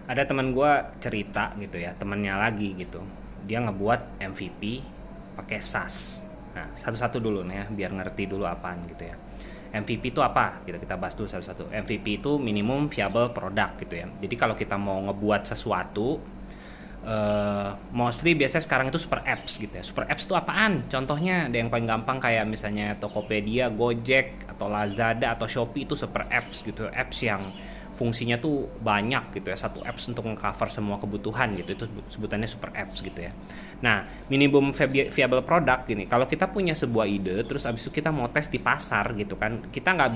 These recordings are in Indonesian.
Ada teman gue cerita gitu ya, temennya lagi gitu, dia ngebuat MVP pakai SaaS. Nah, satu-satu dulu nih ya, biar ngerti dulu apaan gitu ya. MVP itu apa? Kita bahas dulu satu-satu. MVP itu minimum viable product gitu ya. Jadi kalau kita mau ngebuat sesuatu, mostly biasanya sekarang itu super apps gitu ya. Super apps itu apaan? Contohnya ada yang paling gampang kayak misalnya Tokopedia, Gojek, atau Lazada, atau Shopee, itu super apps gitu. Apps yang fungsinya tuh banyak gitu ya, satu apps untuk mengcover semua kebutuhan gitu, itu sebutannya super apps gitu ya. Nah, minimum viable product gini, kalau kita punya sebuah ide terus abis itu kita mau tes di pasar gitu kan, kita nggak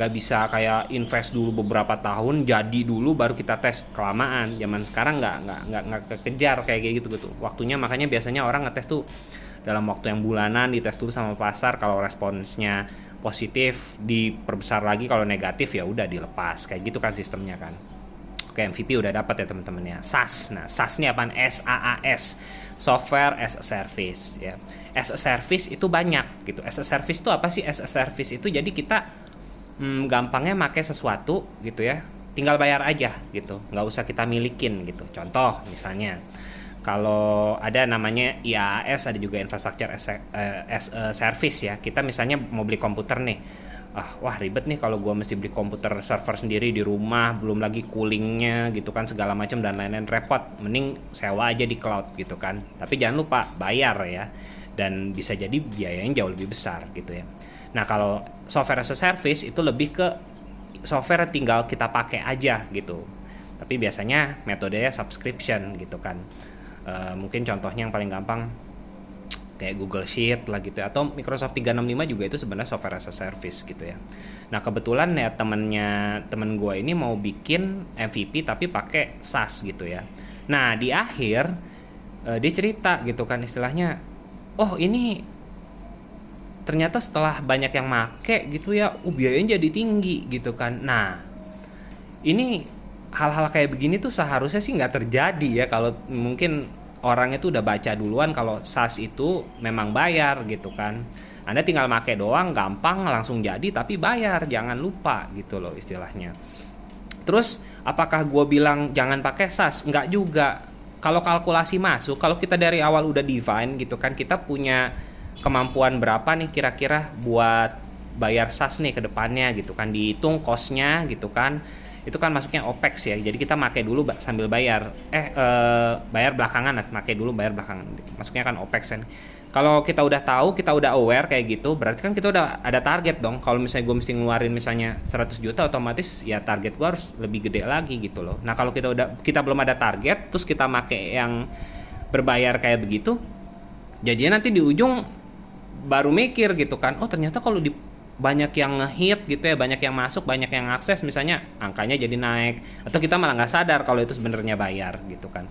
bisa kayak invest dulu beberapa tahun jadi dulu baru kita tes, kelamaan. Zaman sekarang nggak kekejar kayak gitu gitu waktunya. Makanya biasanya orang ngetes tuh dalam waktu yang bulanan, dites dulu sama pasar. Kalau responsnya positif diperbesar lagi, kalau negatif ya udah dilepas, kayak gitu kan sistemnya kan. Oke, MVP udah dapat ya teman-teman ya. SaaS. Nah, SaaS ini apaan? SaaS, software as a service ya. As a service itu banyak gitu. As a service itu apa sih? As a service itu jadi kita gampangnya pakai sesuatu gitu ya, tinggal bayar aja gitu, nggak usah kita milikin gitu. Contoh misalnya kalau ada namanya IaaS, ada juga infrastructure as a service ya. Kita misalnya mau beli komputer nih, wah ribet nih kalau gue mesti beli komputer server sendiri di rumah, belum lagi coolingnya gitu kan, segala macam dan lain-lain, repot. Mending sewa aja di cloud gitu kan. Tapi jangan lupa bayar ya, dan bisa jadi biayanya jauh lebih besar gitu ya. Nah, kalau software as a service itu lebih ke software tinggal kita pakai aja gitu. Tapi biasanya metodenya subscription gitu kan. Mungkin contohnya yang paling gampang kayak Google Sheet lah gitu ya, atau Microsoft 365 juga itu sebenarnya software as a service gitu ya. Nah, kebetulan ya temen gue ini mau bikin MVP tapi pakai SaaS gitu ya. Nah, di akhir dia cerita gitu kan, istilahnya, oh ini ternyata setelah banyak yang make gitu ya, biayanya jadi tinggi gitu kan. Nah, ini hal-hal kayak begini tuh seharusnya sih nggak terjadi ya, kalau mungkin orang itu udah baca duluan kalau SaaS itu memang bayar gitu kan. Anda tinggal make doang, gampang, langsung jadi, tapi bayar, jangan lupa gitu loh istilahnya. Terus apakah gue bilang jangan pakai SaaS? Enggak juga. Kalau kalkulasi masuk, kalau kita dari awal udah define gitu kan, kita punya kemampuan berapa nih kira-kira buat bayar SaaS nih ke depannya gitu kan, dihitung cost-nya gitu kan. Itu kan masuknya OPEX ya. Jadi kita make dulu sambil bayar. Bayar belakangan, make dulu bayar belakangan. Masuknya kan OPEX kan. Kalau kita udah tahu, kita udah aware kayak gitu, berarti kan kita udah ada target dong. Kalau misalnya gue mesti ngeluarin misalnya 100 juta, otomatis ya target gue harus lebih gede lagi gitu loh. Nah, kalau kita belum ada target, terus kita make yang berbayar kayak begitu, jadinya nanti di ujung baru mikir gitu kan, oh ternyata kalau banyak yang ngehit gitu ya, banyak yang masuk, banyak yang akses, misalnya angkanya jadi naik, atau kita malah nggak sadar kalau itu sebenarnya bayar gitu kan.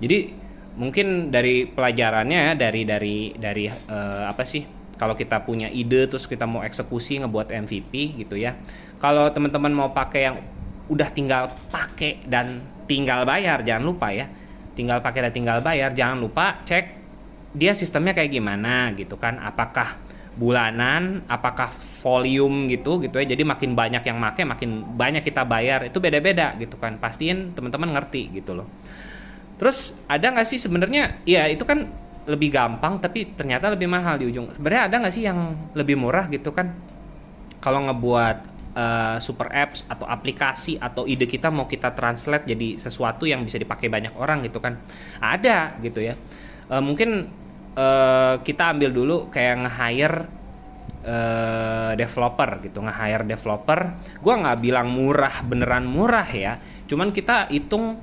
Jadi mungkin dari pelajarannya ya, dari apa sih, kalau kita punya ide terus kita mau eksekusi ngebuat MVP gitu ya, kalau teman-teman mau pakai yang udah tinggal pakai dan tinggal bayar, jangan lupa ya, tinggal pakai dan tinggal bayar, jangan lupa cek dia sistemnya kayak gimana gitu kan, apakah bulanan, apakah volume gitu ya. Jadi makin banyak yang make, makin banyak kita bayar, itu beda-beda gitu kan. Pastiin teman-teman ngerti gitu loh. Terus ada nggak sih sebenarnya? Ya itu kan lebih gampang tapi ternyata lebih mahal di ujung. Sebenarnya ada nggak sih yang lebih murah gitu kan? Kalau ngebuat super apps atau aplikasi, atau ide kita mau kita translate jadi sesuatu yang bisa dipakai banyak orang gitu kan? Ada gitu ya. Mungkin kita ambil dulu kayak nge-hire developer gitu, nge-hire developer. Gua nggak bilang murah, beneran murah ya. Cuman kita hitung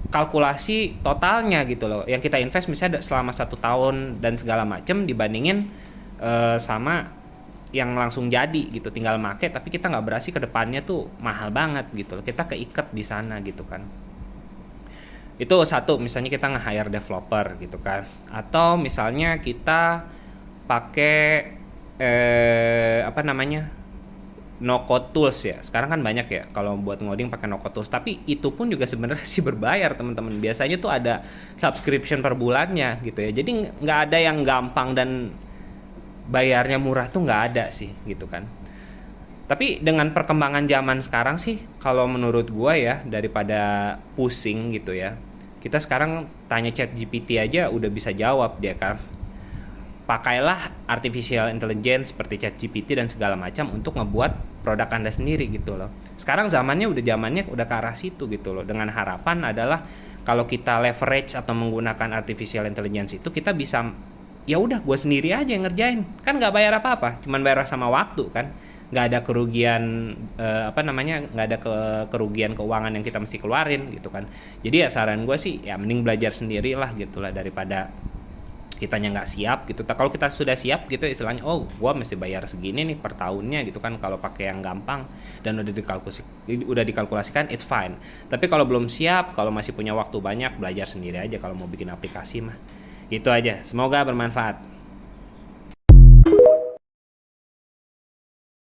kalkulasi totalnya gitu loh, yang kita invest misalnya selama 1 tahun dan segala macem, dibandingin sama yang langsung jadi gitu, tinggal make, tapi kita nggak berasi ke depannya tuh mahal banget gitu loh, kita keiket di sana gitu kan. Itu satu, misalnya kita nge-hire developer gitu kan, atau misalnya kita pakai apa namanya, no code tools ya. Sekarang kan banyak ya kalau buat ngoding pakai no code tools, tapi itu pun juga sebenarnya sih berbayar teman-teman. Biasanya tuh ada subscription per bulannya gitu ya. Jadi nggak ada yang gampang dan bayarnya murah tuh, nggak ada sih gitu kan. Tapi dengan perkembangan zaman sekarang sih, kalau menurut gua ya, daripada pusing gitu ya, kita sekarang tanya chat GPT aja udah bisa jawab dia kan. Pakailah artificial intelligence seperti chat GPT dan segala macam untuk ngebuat produk Anda sendiri gitu loh. Sekarang zamannya udah ke arah situ gitu loh. Dengan harapan adalah kalau kita leverage atau menggunakan artificial intelligence itu, kita bisa ya udah gue sendiri aja yang ngerjain. Kan nggak bayar apa-apa, cuman bayar sama waktu kan. Nggak ada kerugian nggak ada kerugian keuangan yang kita mesti keluarin gitu kan. Jadi ya saran gue sih ya mending belajar sendiri lah gitulah, daripada kitanya nggak siap gitu. Kalau kita sudah siap gitu istilahnya, oh gua mesti bayar segini nih per tahunnya gitu kan, kalau pakai yang gampang dan udah dikalkulasikan, it's fine. Tapi kalau belum siap, kalau masih punya waktu banyak, belajar sendiri aja kalau mau bikin aplikasi mah. Itu aja, semoga bermanfaat.